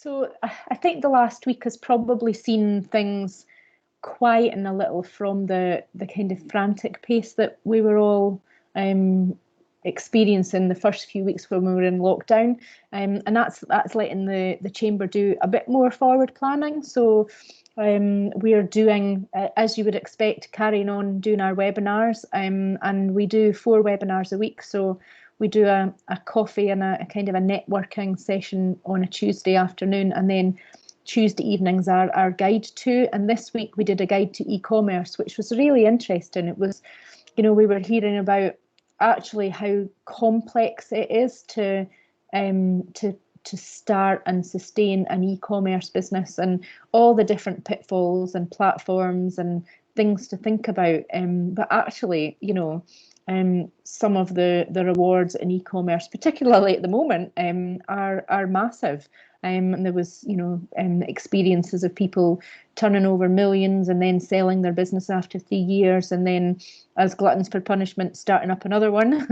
So I think the last week has probably seen things quieten a little from the kind of frantic pace that we were all experiencing the first few weeks when we were in lockdown, and that's letting the chamber do a bit more forward planning. So we are doing, as you would expect, carrying on doing our webinars, and we do 4 webinars a week. So we do a coffee and a kind of a networking session on a Tuesday afternoon, and then Tuesday evenings are our guide to. And this week we did a guide to e-commerce, which was really interesting. It was, we were hearing about actually how complex it is to start and sustain an e-commerce business, and all the different pitfalls and platforms and things to think about. But actually, some of the rewards in e-commerce, particularly at the moment, are massive. And there was, experiences of people turning over millions and then selling their business after 3 years, and then, as gluttons for punishment, starting up another one.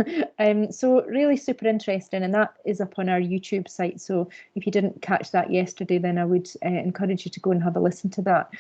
So really super interesting, and that is up on our YouTube site. So if you didn't catch that yesterday, then I would encourage you to go and have a listen to that.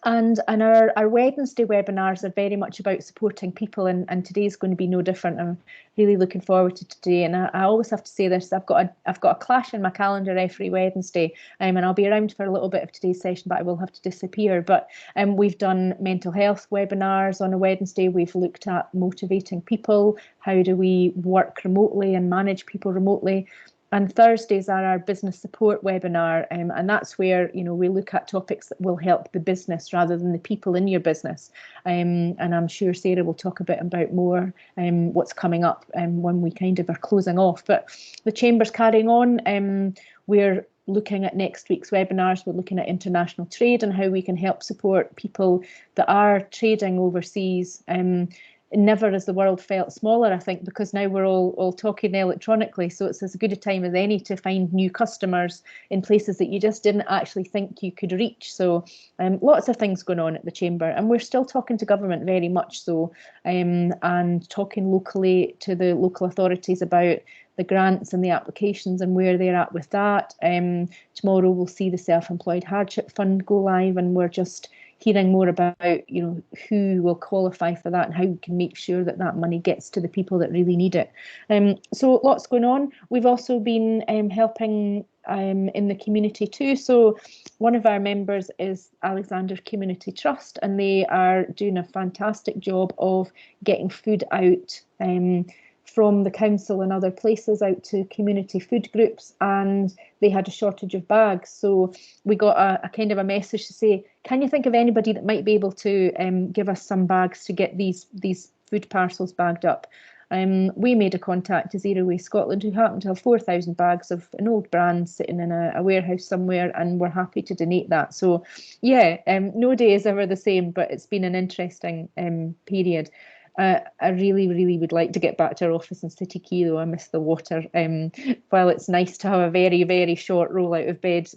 And our Wednesday webinars are very much about supporting people, and today's going to be no different. I'm really looking forward to today, and I always have to say this: I've got a clash in my calendar every Wednesday, and I'll be around for a little bit of today's session, but I will have to disappear. But we've done mental health webinars on a Wednesday. We've looked at motivating people. How do we work remotely and manage people remotely? And Thursdays are our business support webinar, and that's where we look at topics that will help the business rather than the people in your business. And I'm sure Sarah will talk a bit about more what's coming up when we kind of are closing off. But the Chamber's carrying on. We're looking at next week's webinars. We're looking at international trade and how we can help support people that are trading overseas. Never has the world felt smaller, I think, because now we're all talking electronically. So it's as good a time as any to find new customers in places that you just didn't actually think you could reach. So lots of things going on at the Chamber, and we're still talking to government very much so, and talking locally to the local authorities about the grants and the applications and where they're at with that. Tomorrow we'll see the Self-Employed Hardship Fund go live, and we're just hearing more about who will qualify for that and how we can make sure that that money gets to the people that really need it. So lots going on. We've also been helping in the community too. So one of our members is Alexander Community Trust, and they are doing a fantastic job of getting food out from the council and other places out to community food groups, and they had a shortage of bags. So we got a kind of a message to say, can you think of anybody that might be able to give us some bags to get these food parcels bagged up? We made a contact to Zero Waste Scotland, who happened to have 4,000 bags of an old brand sitting in a warehouse somewhere, and we're happy to donate that. So yeah, no day is ever the same, but it's been an interesting period. I really, really would like to get back to our office in City Quay, though. I miss the water. While it's nice to have a very, very short roll out of bed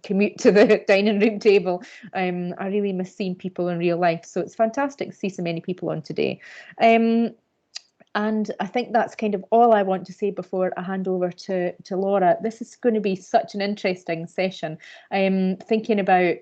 commute to the dining room table, I really miss seeing people in real life. So it's fantastic to see so many people on today. And I think that's kind of all I want to say before I hand over to Laura. This is going to be such an interesting session. Thinking about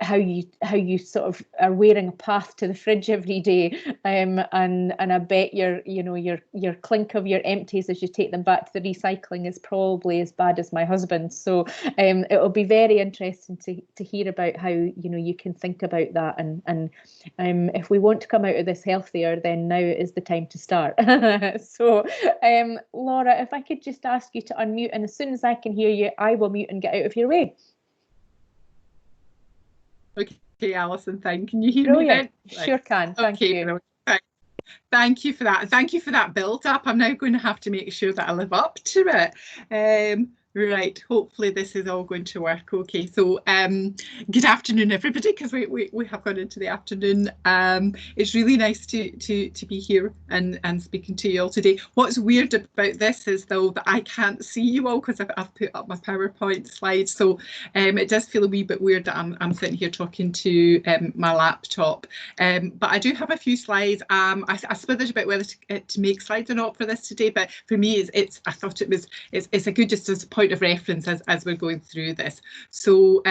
how you sort of are wearing a path to the fridge every day, and I bet your clink of your empties as you take them back to the recycling is probably as bad as my husband's. So it'll be very interesting to hear about how you can think about that, and if we want to come out of this healthier, then now is the time to start. So Laura, if I could just ask you to unmute, and as soon as I can hear you, I will mute and get out of your way. Okay, Alison, can you hear Brilliant. me then? Sure can. Thank you. Thank you for that. Thank you for that build up. I'm now going to have to make sure that I live up to it. Right, hopefully this is all going to work. Okay, so good afternoon everybody, because we have gone into the afternoon. It's really nice to be here and speaking to you all today. What's weird about this is though that I can't see you all because I've put up my PowerPoint slides, so it does feel a wee bit weird that I'm sitting here talking to my laptop. But I do have a few slides. I slithered about whether to make slides or not for this today, but for me I thought it's a good just as a point point of reference as we're going through this. So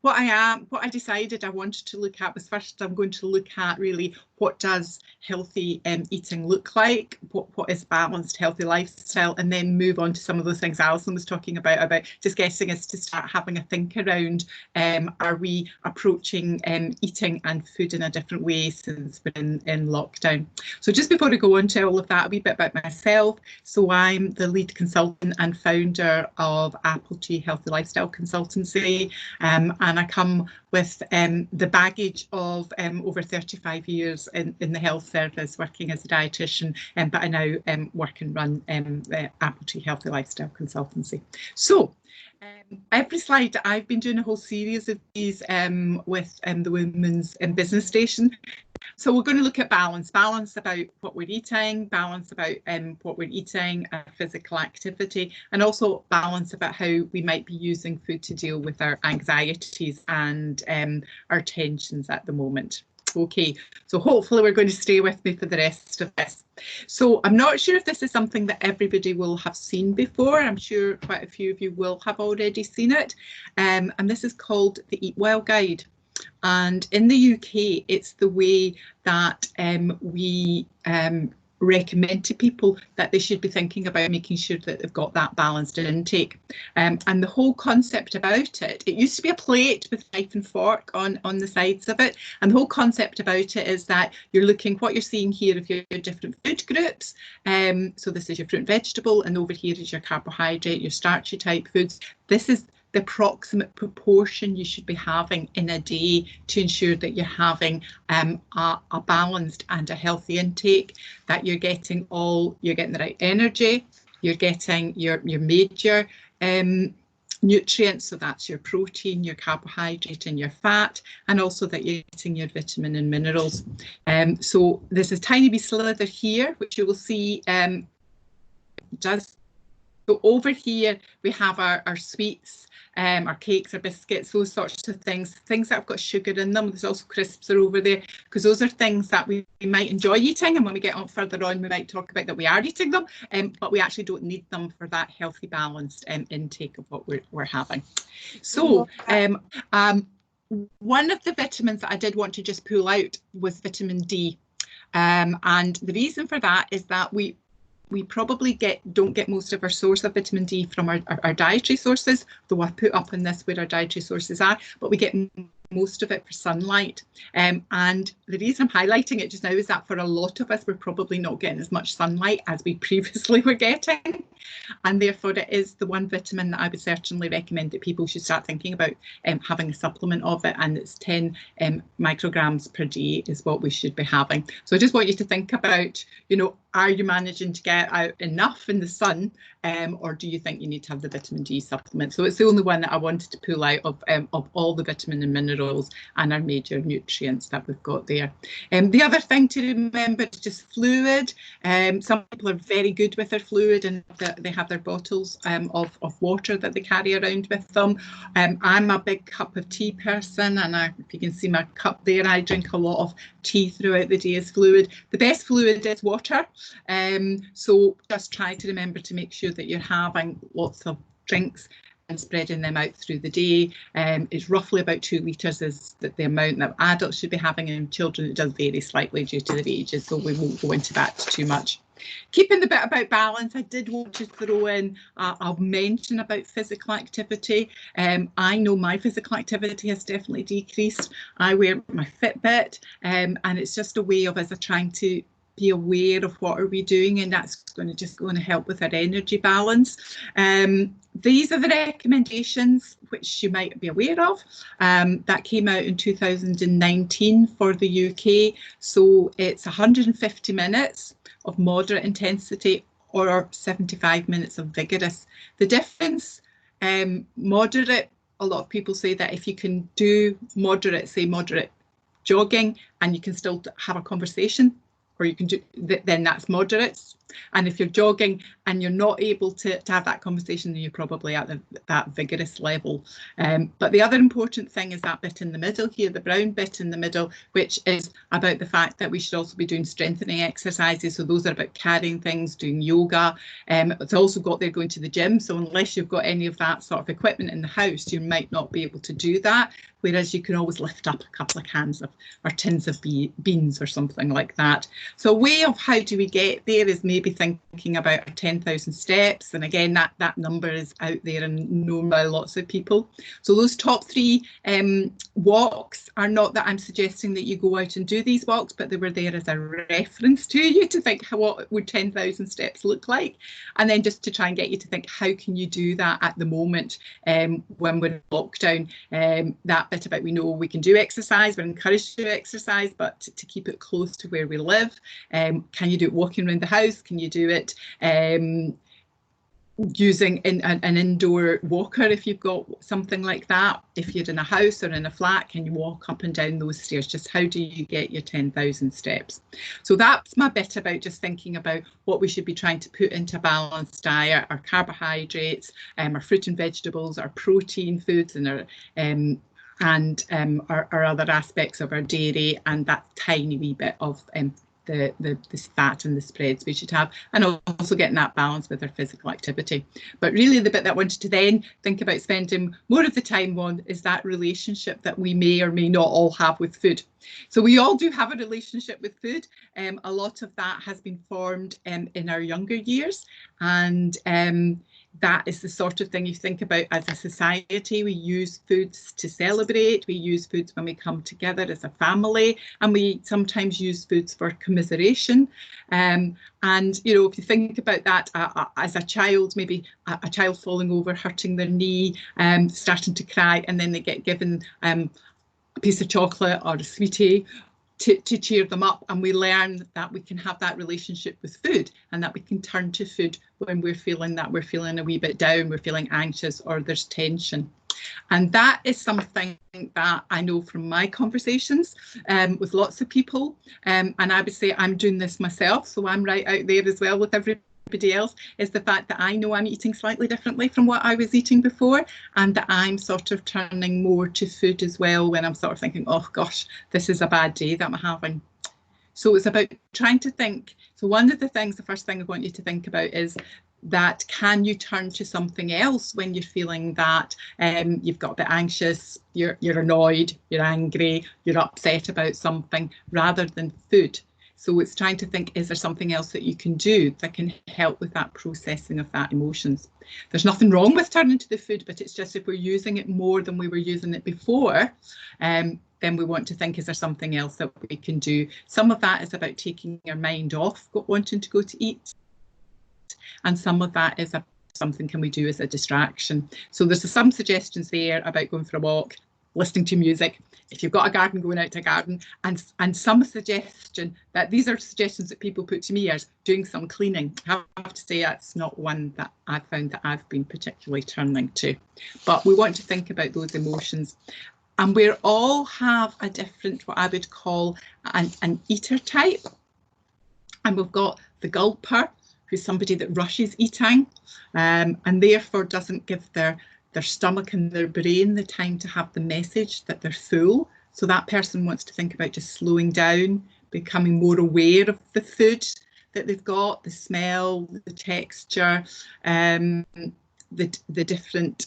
what I decided I wanted to look at was, first I'm going to look at really what does healthy eating look like, what is balanced healthy lifestyle, and then move on to some of those things Alison was talking about just getting us to start having a think around, are we approaching eating and food in a different way since we're in lockdown. So just before I go on to all of that, a wee bit about myself. So I'm the lead consultant and founder of Apple Tree Healthy Lifestyle Consultancy, and I come with the baggage of over 35 years in the health service working as a dietitian, but I now work and run Apple Tree Healthy Lifestyle Consultancy. So every slide, I've been doing a whole series of these with the Women's Business Station. So we're going to look at balance about what we're eating, balance about what we're eating, physical activity, and also balance about how we might be using food to deal with our anxieties and our tensions at the moment. Okay, so hopefully we're going to stay with me for the rest of this. So I'm not sure if this is something that everybody will have seen before. I'm sure quite a few of you will have already seen it. And this is called the Eat Well Guide. And in the UK, it's the way that we recommend to people that they should be thinking about making sure that they've got that balanced intake. And the whole concept about it, it used to be a plate with knife and fork on the sides of it. And the whole concept about it is that you're looking, what you're seeing here of your different food groups. So this is your fruit and vegetable, and over here is your carbohydrate, your starchy type foods. This is the approximate proportion you should be having in a day to ensure that you're having a balanced and a healthy intake, that you're getting the right energy, you're getting your major nutrients, so that's your protein, your carbohydrate and your fat, and also that you're getting your vitamin and minerals. So there's a tiny wee slither here, which you will see does. So over here we have our sweets, our cakes, our biscuits, those sorts of things that have got sugar in them. There's also crisps are over there, because those are things that we might enjoy eating, and when we get on further on we might talk about that we are eating them, but we actually don't need them for that healthy balanced intake of what we're having. So one of the vitamins that I did want to just pull out was vitamin D, and the reason for that is that we probably don't get most of our source of vitamin D from our dietary sources, though I put up in this where our dietary sources are, but we get most of it for sunlight. And the reason I'm highlighting it just now is that for a lot of us, we're probably not getting as much sunlight as we previously were getting. And therefore it is the one vitamin that I would certainly recommend that people should start thinking about having a supplement of it, and it's 10 micrograms per day is what we should be having. So I just want you to think about, are you managing to get out enough in the sun, or do you think you need to have the vitamin D supplement? So it's the only one that I wanted to pull out of all the vitamin and minerals and our major nutrients that we've got there. The other thing to remember is just fluid. Some people are very good with their fluid, and they have their bottles of water that they carry around with them. I'm a big cup of tea person, and if you can see my cup there, I drink a lot of tea throughout the day as fluid. The best fluid is water, so just try to remember to make sure that you're having lots of drinks and spreading them out through the day. It's roughly about 2 litres is the amount that adults should be having, and children it does vary slightly due to their ages, so we won't go into that too much. Keeping the bit about balance, I did want to throw in a mention about physical activity. I know my physical activity has definitely decreased. I wear my Fitbit, and it's just a way of us trying to be aware of what are we doing, and that's going to help with our energy balance. These are the recommendations which you might be aware of, that came out in 2019 for the UK. So it's 150 minutes of moderate intensity or 75 minutes of vigorous. The difference, moderate, a lot of people say that if you can do moderate, say moderate jogging, and you can still have a conversation, or you can do, then that's moderate. And if you're jogging and you're not able to have that conversation, then you're probably at that vigorous level. But the other important thing is that bit in the middle here, the brown bit in the middle, which is about the fact that we should also be doing strengthening exercises. So those are about carrying things, doing yoga. It's also got there going to the gym. So unless you've got any of that sort of equipment in the house, you might not be able to do that. Whereas you can always lift up a couple of cans of or tins of beans or something like that. So a way of how do we get there is maybe thinking about 10,000 steps. And again, that number is out there and known by lots of people. So those top three walks are not that I'm suggesting that you go out and do these walks, but they were there as a reference to you to think what would 10,000 steps look like. And then just to try and get you to think, how can you do that at the moment when we're in lockdown? That bit about we know we can do exercise, we're encouraged to do exercise, but to keep it close to where we live. Can you do it walking around the house? Can you do it using an indoor walker if you've got something like that? If you're in a house or in a flat, can you walk up and down those stairs? Just how do you get your 10,000 steps? So that's my bit about just thinking about what we should be trying to put into a balanced diet, our carbohydrates, our fruit and vegetables, our protein foods, and our other aspects of our dairy, and that tiny wee bit of the fat and the spreads we should have, and also getting that balance with our physical activity. But really the bit that I wanted to then think about spending more of the time on is that relationship that we may or may not all have with food. So we all do have a relationship with food. A lot of that has been formed in our younger years, and that is the sort of thing you think about as a society. We use foods to celebrate, we use foods when we come together as a family, and we sometimes use foods for commiseration. And, you know, if you think about that as a child, maybe a child falling over, hurting their knee, starting to cry, and then they get given a piece of chocolate or a sweetie to cheer them up, and we learn that we can have that relationship with food, and that we can turn to food when we're feeling a wee bit down, we're feeling anxious, or there's tension. And that is something that I know from my conversations with lots of people, and I would say I'm doing this myself, so I'm right out there as well with everybody else, is the fact that I know I'm eating slightly differently from what I was eating before, and that I'm sort of turning more to food as well when I'm sort of thinking, oh gosh, this is a bad day that I'm having. So it's about trying to think. So one of the things, the first thing I want you to think about is that can you turn to something else when you're feeling that you've got a bit anxious, you're annoyed, you're angry, you're upset about something, rather than food. So it's trying to think, is there something else that you can do that can help with that processing of that emotions? There's nothing wrong with turning to the food, but it's just if we're using it more than we were using it before, then we want to think, is there something else that we can do? Some of that is about taking our mind off wanting to go to eat. And some of that is something can we do as a distraction. So there's some suggestions there about going for a walk, listening to music, if you've got a garden, going out to a garden, and some suggestion that these are suggestions that people put to me as doing some cleaning. I have to say that's not one that I've found that I've been particularly turning to. But we want to think about those emotions. And we all have a different, what I would call an eater type. And we've got the gulper, who's somebody that rushes eating and therefore doesn't give their stomach and their brain the time to have the message that they're full. So that person wants to think about just slowing down, becoming more aware of the food that they've got, the smell, the texture, the different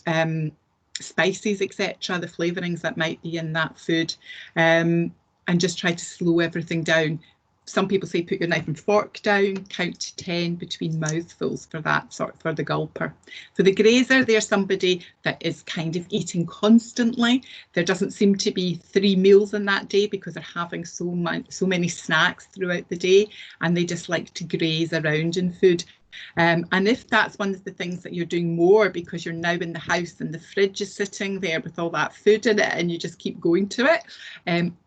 spices, etc., the flavourings that might be in that food, and just try to slow everything down. Some people say put your knife and fork down, count to 10 between mouthfuls for that sort, for the gulper. For the grazer, they're somebody that is kind of eating constantly. There doesn't seem to be 3 meals in that day because they're having so many snacks throughout the day, and they just like to graze around in food. And if that's one of the things that you're doing more because you're now in the house and the fridge is sitting there with all that food in it and you just keep going to it,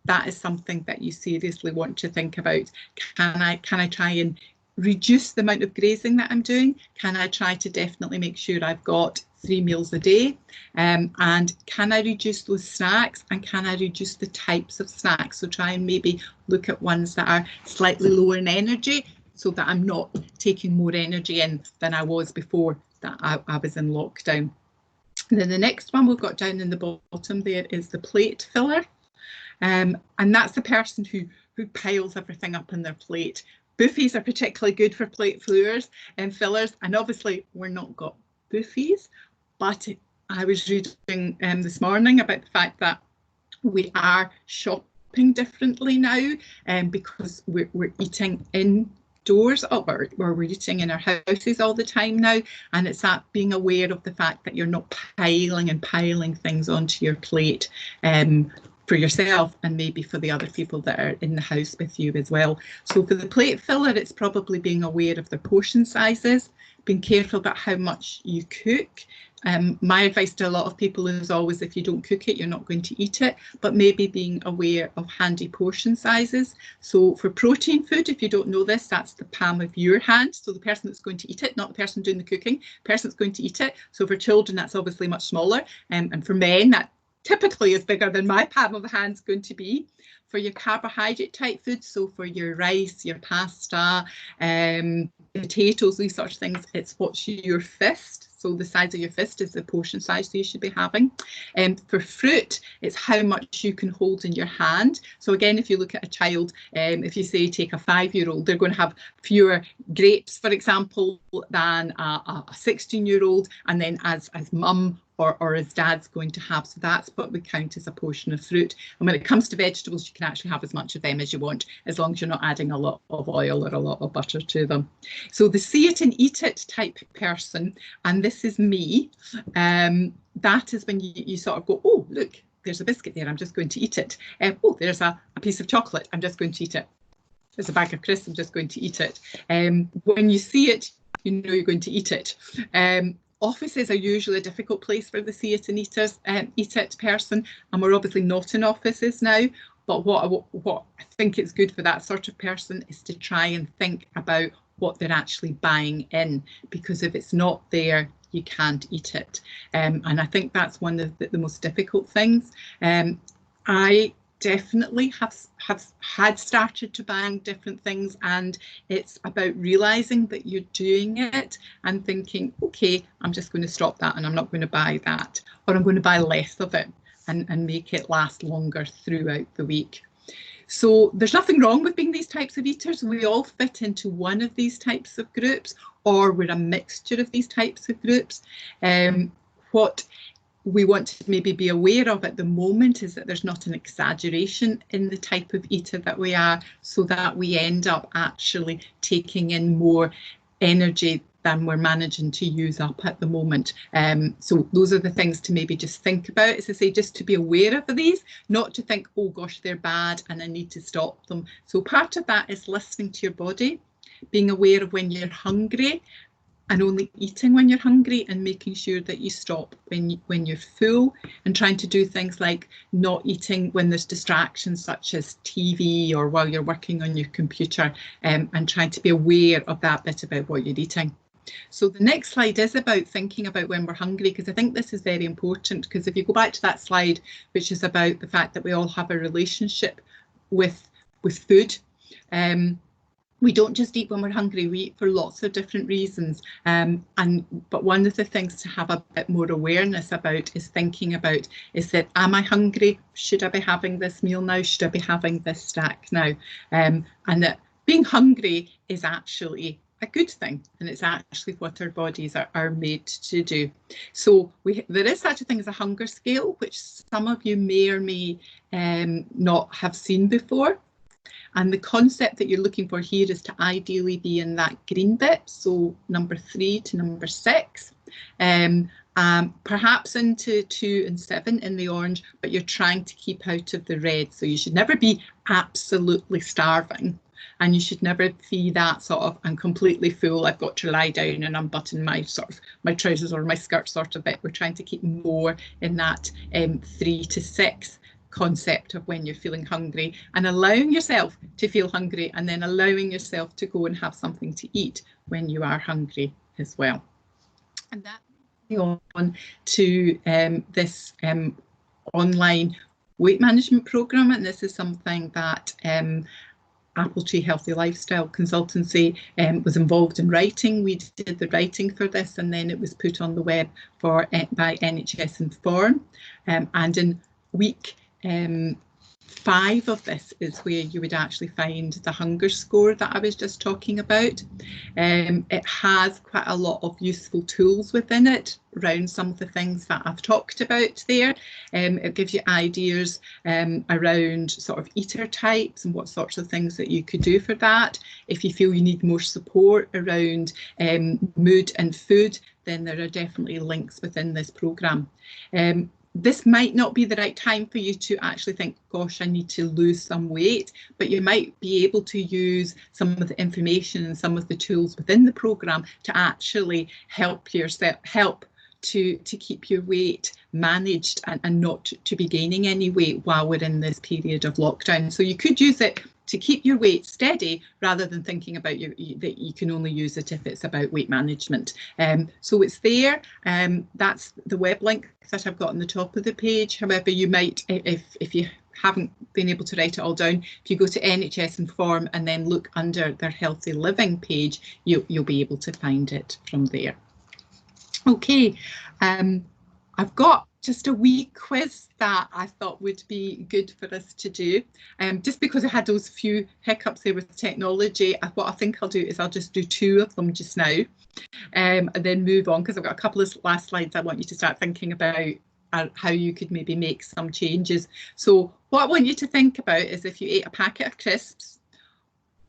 that is something that you seriously want to think about. Can I try and reduce the amount of grazing that I'm doing? Can I try to definitely make sure I've got 3 meals a day? And can I reduce those snacks, and can I reduce the types of snacks? So try and maybe look at ones that are slightly lower in energy, so that I'm not taking more energy in than I was before that I was in lockdown. And then the next one we've got down in the bottom there is the plate filler. And that's the person who piles everything up on their plate. Buffets are particularly good for plate fillers, and obviously we're not got buffets, but I was reading this morning about the fact that we are shopping differently now, because we're eating indoors, or we're eating in our houses all the time now, and it's that being aware of the fact that you're not piling things onto your plate, for yourself and maybe for the other people that are in the house with you as well. So for the plate filler, it's probably being aware of their portion sizes, being careful about how much you cook. My advice to a lot of people is always, if you don't cook it, you're not going to eat it, but maybe being aware of handy portion sizes. So for protein food, if you don't know this, that's the palm of your hand. So the person that's going to eat it, not the person doing the cooking, the person that's going to eat it. So for children, that's obviously much smaller. And for men, that typically is bigger than my palm of the hand is going to be. For your carbohydrate type foods, so for your rice, your pasta, potatoes, these sorts of things, it's what's your fist. So the size of your fist is the portion size that you should be having. For fruit, it's how much you can hold in your hand. So again, if you look at a child, if you say take a 5-year-old, they're going to have fewer grapes, for example, than a 16-year-old, and then as mum or as dad's going to have. So that's what we count as a portion of fruit. And when it comes to vegetables, you can actually have as much of them as you want, as long as you're not adding a lot of oil or a lot of butter to them. So the see it and eat it type person, and this is me, that is when you sort of go, oh, look, there's a biscuit there, I'm just going to eat it. Oh, there's a piece of chocolate, I'm just going to eat it. There's a bag of crisps, I'm just going to eat it. When you see it, you know you're going to eat it. Offices are usually a difficult place for the see it and eat it person, and we're obviously not in offices now. But what I think it's good for that sort of person is to try and think about what they're actually buying in, because if it's not there, you can't eat it. And I think that's one of the most difficult things. I definitely have had started to buying different things, and it's about realizing that you're doing it and thinking, okay, I'm just going to stop that and I'm not going to buy that, or I'm going to buy less of it and make it last longer throughout the week. So there's nothing wrong with being these types of eaters. We all fit into one of these types of groups, or we're a mixture of these types of groups. What we want to maybe be aware of at the moment is that there's not an exaggeration in the type of eater that we are, so that we end up actually taking in more energy than we're managing to use up at the moment. So those are the things to maybe just think about, as I say, just to be aware of these, not to think, oh gosh, they're bad and I need to stop them. So part of that is listening to your body, being aware of when you're hungry, and only eating when you're hungry, and making sure that you stop when you're full, and trying to do things like not eating when there's distractions such as TV or while you're working on your computer, and trying to be aware of that bit about what you're eating. So the next slide is about thinking about when we're hungry, because I think this is very important, because if you go back to that slide, which is about the fact that we all have a relationship with food, we don't just eat when we're hungry, we eat for lots of different reasons. But one of the things to have a bit more awareness about is thinking about, is that, am I hungry? Should I be having this meal now? Should I be having this snack now? And that being hungry is actually a good thing, and it's actually what our bodies are made to do. So there is such a thing as a hunger scale, which some of you may or may not have seen before. And the concept that you're looking for here is to ideally be in that green bit, so number 3 to number 6, perhaps into 2 and 7 in the orange, but you're trying to keep out of the red. So you should never be absolutely starving, and you should never be that sort of, I'm completely full, I've got to lie down and unbutton my trousers or my skirt sort of bit. We're trying to keep more in that 3 to 6 concept of when you're feeling hungry, and allowing yourself to feel hungry, and then allowing yourself to go and have something to eat when you are hungry as well. And that brings me on to this online weight management program, and this is something that Apple Tree Healthy Lifestyle Consultancy was involved in writing. We did the writing for this, and then it was put on the web by NHS Inform. And in week 5 of this is where you would actually find the hunger score that I was just talking about. It has quite a lot of useful tools within it around some of the things that I've talked about there. It gives you ideas around sort of eater types and what sorts of things that you could do for that. If you feel you need more support around mood and food, then there are definitely links within this programme. This might not be the right time for you to actually think, gosh, I need to lose some weight, but you might be able to use some of the information and some of the tools within the programme to actually help yourself, to keep your weight managed and not to be gaining any weight while we're in this period of lockdown. So you could use it to keep your weight steady rather than thinking about that you can only use it if it's about weight management. So it's there. That's the web link that I've got on the top of the page. However, you might, if you haven't been able to write it all down, if you go to NHS Inform and then look under their Healthy Living page, you'll be able to find it from there. Okay, I've got just a wee quiz that I thought would be good for us to do. Just because I had those few hiccups there with technology, what I think I'll do is I'll just do 2 of them just now, and then move on, because I've got a couple of last slides I want you to start thinking about how you could maybe make some changes. So what I want you to think about is, if you ate a packet of crisps,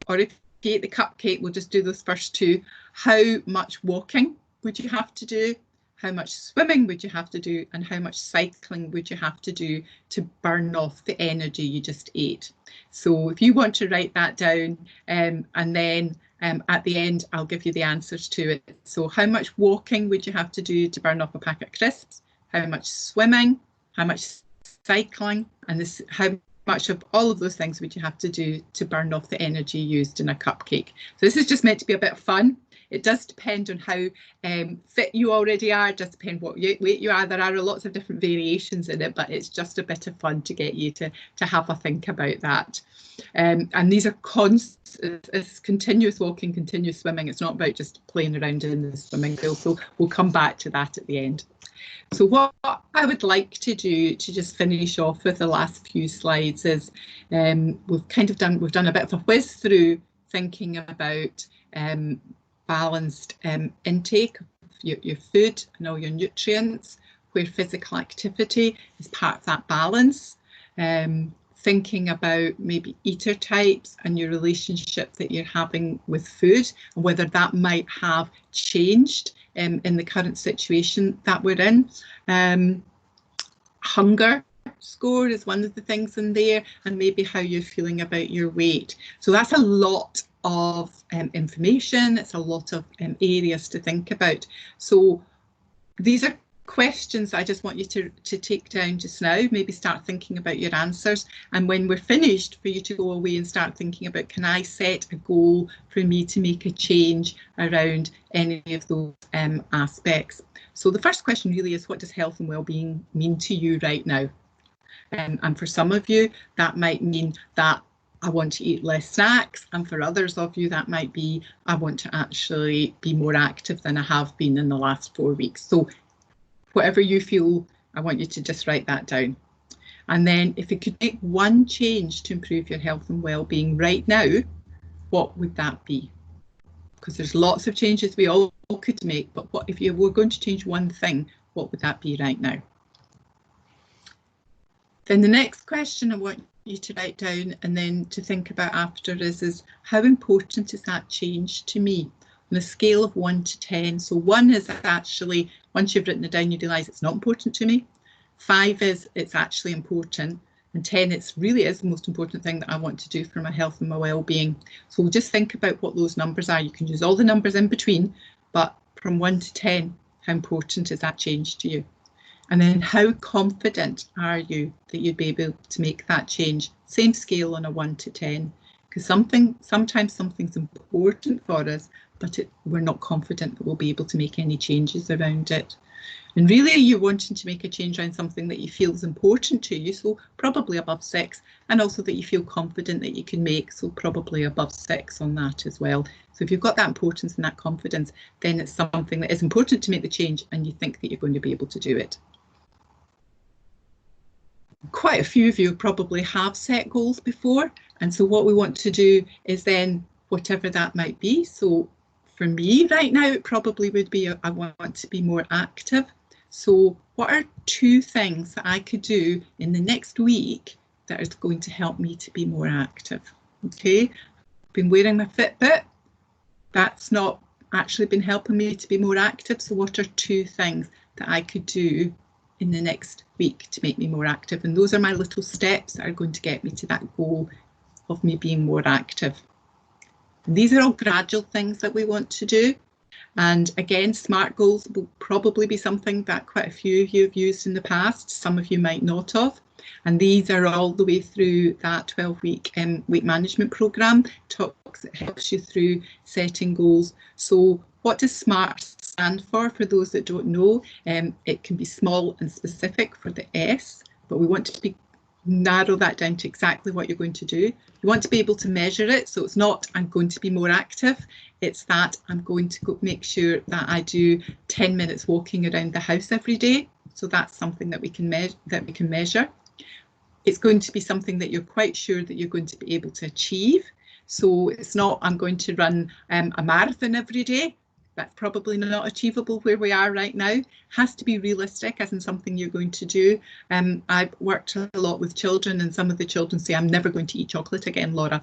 or if you ate the cupcake, we'll just do those first 2, how much walking would you have to do? How much swimming would you have to do, and how much cycling would you have to do to burn off the energy you just ate? So if you want to write that down, and then at the end I'll give you the answers to it. So how much walking would you have to do to burn off a packet of crisps? How much swimming? How much cycling? And how much of all of those things would you have to do to burn off the energy used in a cupcake? So this is just meant to be a bit of fun. It does depend on how fit you already are, it does depend what weight you are. There are lots of different variations in it, but it's just a bit of fun to get you to have a think about that. And these are it's continuous walking, continuous swimming. It's not about just playing around in the swimming pool. So we'll come back to that at the end. So what I would like to do to just finish off with the last few slides is we've done a bit of a whiz through thinking about balanced intake of your food and all your nutrients, where physical activity is part of that balance. Thinking about maybe eater types and your relationship that you're having with food, and whether that might have changed in the current situation that we're in. Hunger score is one of the things in there, and maybe how you're feeling about your weight. So that's a lot of information. It's a lot of areas to think about. So these are questions I just want you to take down just now, maybe start thinking about your answers, and when we're finished, for you to go away and start thinking about, can I set a goal for me to make a change around any of those aspects? So the first question really is, what does health and well-being mean to you right now? And for some of you, that might mean that I want to eat less snacks, and for others of you that might be, I want to actually be more active than I have been in the last 4 weeks. So whatever you feel, I want you to just write that down. And then if you could make one change to improve your health and well-being right now, what would that be? Because there's lots of changes we all could make, but what if you were going to change one thing, what would that be right now? Then the next question I want you to write down and then to think about after is how important is that change to me on a scale of 1 to 10? So 1 is actually, once you've written it down, you realise it's not important to me. 5 is it's actually important, and 10 it really is the most important thing that I want to do for my health and my well-being. So we'll just think about what those numbers are. You can use all the numbers in between, but from 1 to 10, how important is that change to you? And then how confident are you that you'd be able to make that change? Same scale on a 1 to 10. because sometimes something's important for us, but we're not confident that we'll be able to make any changes around it. And really you're wanting to make a change around something that you feel is important to you, so probably above 6, and also that you feel confident that you can make, so probably above 6 on that as well. So if you've got that importance and that confidence, then it's something that is important to make the change and you think that you're going to be able to do it. Quite a few of you probably have set goals before, and so what we want to do is then whatever that might be. So for me right now it probably would be I want to be more active. So what are 2 things that I could do in the next week that is going to help me to be more active? Okay, I've been wearing my Fitbit. That's not actually been helping me to be more active. So what are 2 things that I could do in the next week to make me more active? And those are my little steps that are going to get me to that goal of me being more active. And these are all gradual things that we want to do. And again, SMART goals will probably be something that quite a few of you have used in the past. Some of you might not have. And these are all the way through that 12-week weight management programme. It helps you through setting goals. So what does SMART stand for those that don't know? It can be small and specific for the S, but we want to narrow that down to exactly what you're going to do. You want to be able to measure it, so it's not I'm going to be more active, it's that I'm going to go make sure that I do 10 minutes walking around the house every day. So that's something that we can measure. It's going to be something that you're quite sure that you're going to be able to achieve. So it's not I'm going to run a marathon every day. That's probably not achievable where we are right now. Has to be realistic, as in something you're going to do. I've worked a lot with children, and some of the children say, I'm never going to eat chocolate again, Laura.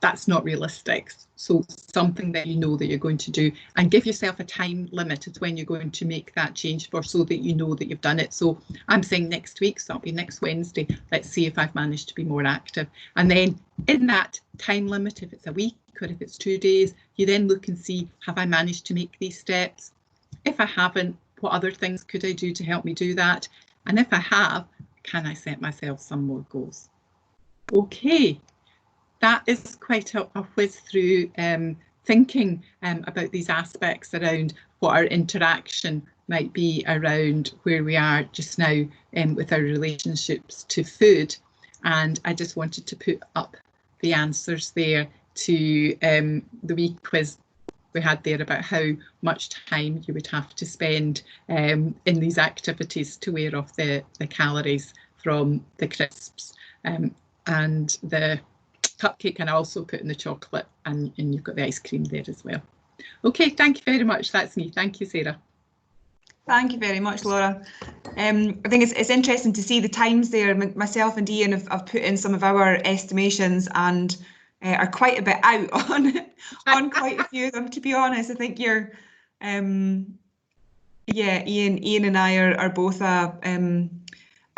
That's not realistic. So something that you know that you're going to do, and give yourself a time limit of when you're going to make that change for, so that you know that you've done it. So I'm saying next week, so that'll be next Wednesday. Let's see if I've managed to be more active. And then in that time limit, if it's a week or if it's 2 days, you then look and see, have I managed to make these steps? If I haven't, what other things could I do to help me do that? And if I have, can I set myself some more goals? Okay. That is quite a whiz through thinking about these aspects around what our interaction might be around where we are just now with our relationships to food. And I just wanted to put up the answers there to the wee quiz we had there about how much time you would have to spend in these activities to wear off the calories from the crisps and the cupcake, and I also put in the chocolate, and you've got the ice cream there as well. Okay, thank you very much. That's me. Thank you, Sarah. Thank you very much, Laura. I think it's interesting to see the times there. Myself and Ian have put in some of our estimations and are quite a bit out on quite a few of them, to be honest. I think you're, yeah, Ian and I are both a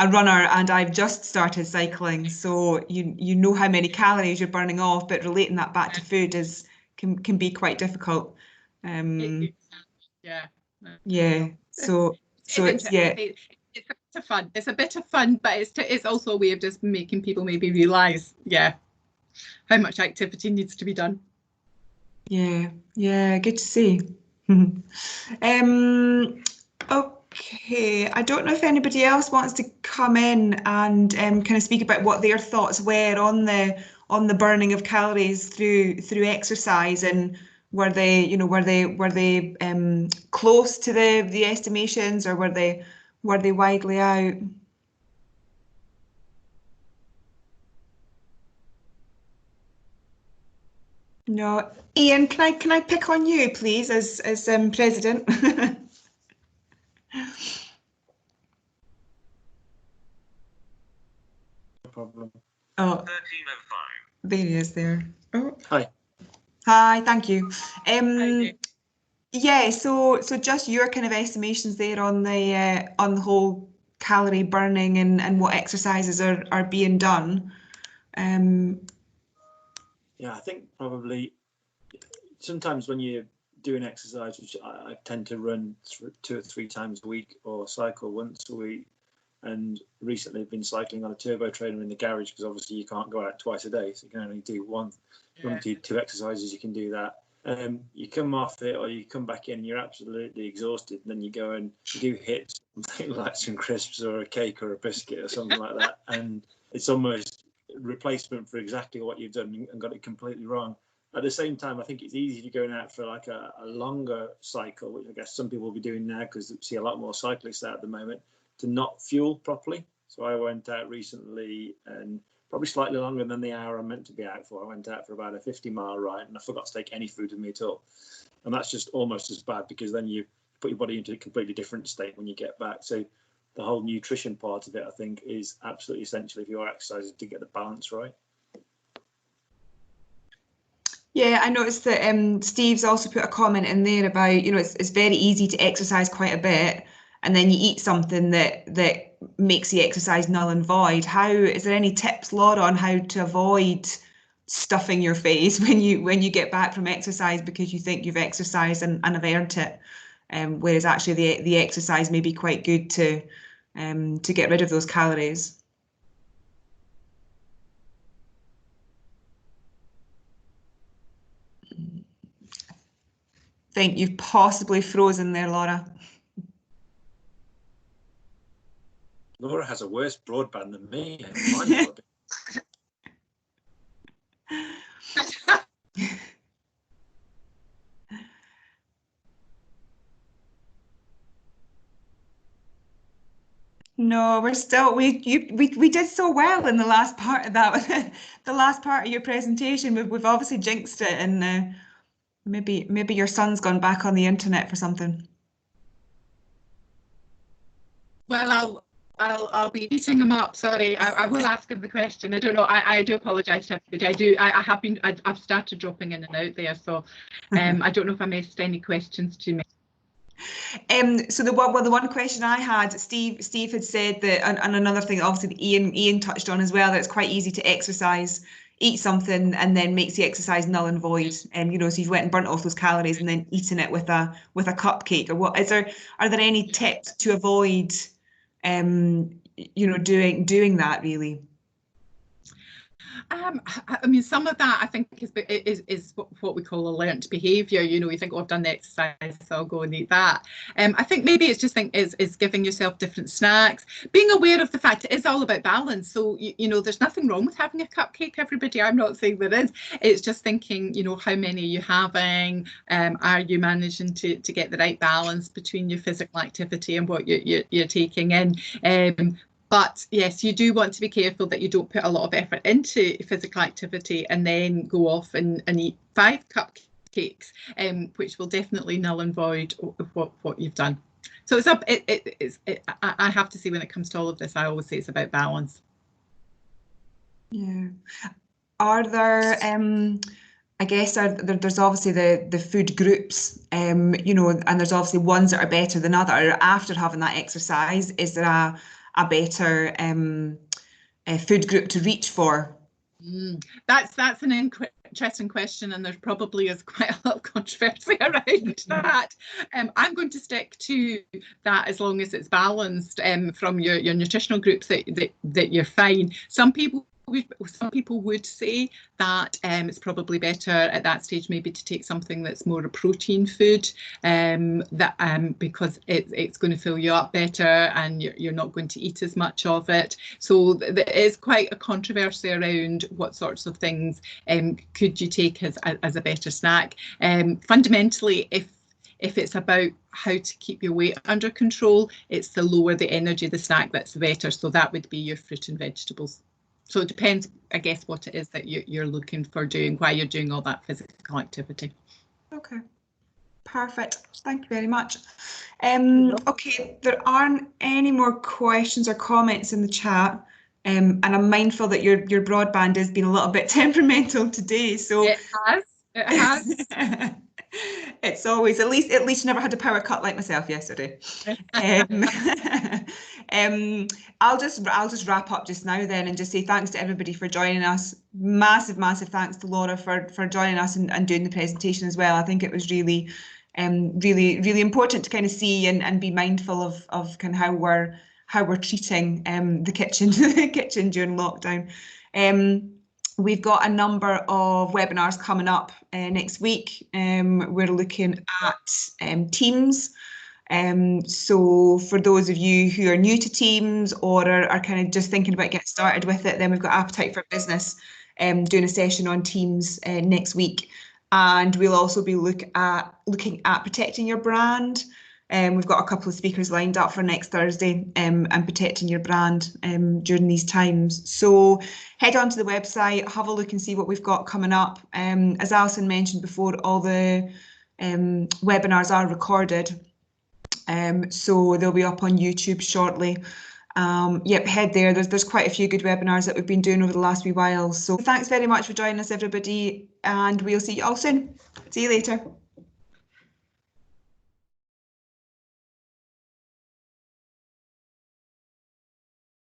runner, and I've just started cycling, so you know how many calories you're burning off, but relating that back to food can be quite difficult. Yeah. So it's yeah. It's a bit of fun, but it's also a way of just making people maybe realise, yeah, how much activity needs to be done. Yeah, good to see. Okay, I don't know if anybody else wants to come in and kind of speak about what their thoughts were on the burning of calories through exercise, and were they close to the estimations, or were they widely out? No, Ian, can I pick on you, please, as president? No problem. Oh, 13:05. There he is. There. Oh. Hi, thank you. Yeah, so just your kind of estimations there on the whole calorie burning and what exercises are being done. Yeah, I think probably sometimes when you're doing exercise, which I tend to run 2 or 3 times a week or cycle once a week, And recently I've been cycling on a turbo trainer in the garage, because obviously you can't go out twice a day, so you can only do one to two exercises. You can do that. You come off it, or you come back in, you're absolutely exhausted, and then you go and you do hit something like some crisps or a cake or a biscuit or something like that, and it's almost replacement for exactly what you've done and got it completely wrong. At the same time, I think it's easy to go out for like a longer cycle, which I guess some people will be doing now because they see a lot more cyclists out at the moment, to not fuel properly. So I went out recently, and probably slightly longer than the hour I'm meant to be out for. I went out for about a 50-mile ride, and I forgot to take any food with me at all. And that's just almost as bad, because then you put your body into a completely different state when you get back. So the whole nutrition part of it, I think, is absolutely essential if you're exercising, to get the balance right. Yeah, I noticed that Steve's also put a comment in there about, you know, it's very easy to exercise quite a bit, and then you eat something that makes the exercise null and void. Is there any tips, Laura, on how to avoid stuffing your face when you get back from exercise because you think you've exercised and have earned it, whereas actually the exercise may be quite good to get rid of those calories? I think you've possibly frozen there, Laura. Laura has a worse broadband than me. No, we're still we did so well in the last part of that the last part of your presentation. We've obviously jinxed it, and maybe your son's gone back on the internet for something. Well, I'll be beating him up. Sorry, I will ask him the question. I don't know. I do apologise to everybody. I've started dropping in and out there, so I don't know if I missed any questions to me. So the one question I had, Steve had said that, and another thing obviously that Ian touched on as well, that it's quite easy to exercise, eat something, and then makes the exercise null and void. You know, so you've went and burnt off those calories and then eaten it with a cupcake. Or what are there any tips to avoid you know, doing that really? I mean, some of that I think is what we call a learnt behaviour. You know, you think, oh, I've done the exercise, so I'll go and eat that. I think maybe it's just is giving yourself different snacks, being aware of the fact it is all about balance. So you know, there's nothing wrong with having a cupcake, everybody. I'm not saying there is. It's just thinking, you know, how many are you having? Are you managing to get the right balance between your physical activity and what you're taking in? But yes, you do want to be careful that you don't put a lot of effort into physical activity and then go off and eat 5 cupcakes, which will definitely null and void what you've done. So I have to say, when it comes to all of this, I always say it's about balance. Yeah. Are there I guess there's obviously the food groups, you know, and there's obviously ones that are better than others. After having that exercise, is there a better food group to reach for? That's an interesting question, and there probably is quite a lot of controversy around that. I'm going to stick to that as long as it's balanced from your nutritional groups, that you're fine. Some people would say that it's probably better at that stage maybe to take something that's more a protein food, because it's going to fill you up better and you're not going to eat as much of it. So there is quite a controversy around what sorts of things could you take as a better snack. Fundamentally, if it's about how to keep your weight under control, it's the lower the energy the snack that's better. So that would be your fruit and vegetables. So it depends, I guess, what it is that you're looking for doing, why you're doing all that physical activity. Okay, perfect. Thank you very much. Okay, there aren't any more questions or comments in the chat, and I'm mindful that your broadband has been a little bit temperamental today. So it has. It's always, at least you never had a power cut like myself yesterday. I'll just wrap up just now then and just say thanks to everybody for joining us. Massive thanks to Laura for joining us and doing the presentation as well. I think it was really important to kind of see and be mindful of kind of how how we're treating the kitchen during lockdown. We've got a number of webinars coming up next week. We're looking at Teams. So for those of you who are new to Teams or are kind of just thinking about getting started with it, then we've got Appetite for Business doing a session on Teams next week. And we'll also be looking at protecting your brand. We've got a couple of speakers lined up for next Thursday and protecting your brand during these times. So head onto the website, have a look and see what we've got coming up. As Alison mentioned before, all the webinars are recorded. So they'll be up on YouTube shortly. Yep, head there. There's quite a few good webinars that we've been doing over the last wee while. So thanks very much for joining us, everybody, and we'll see you all soon. See you later.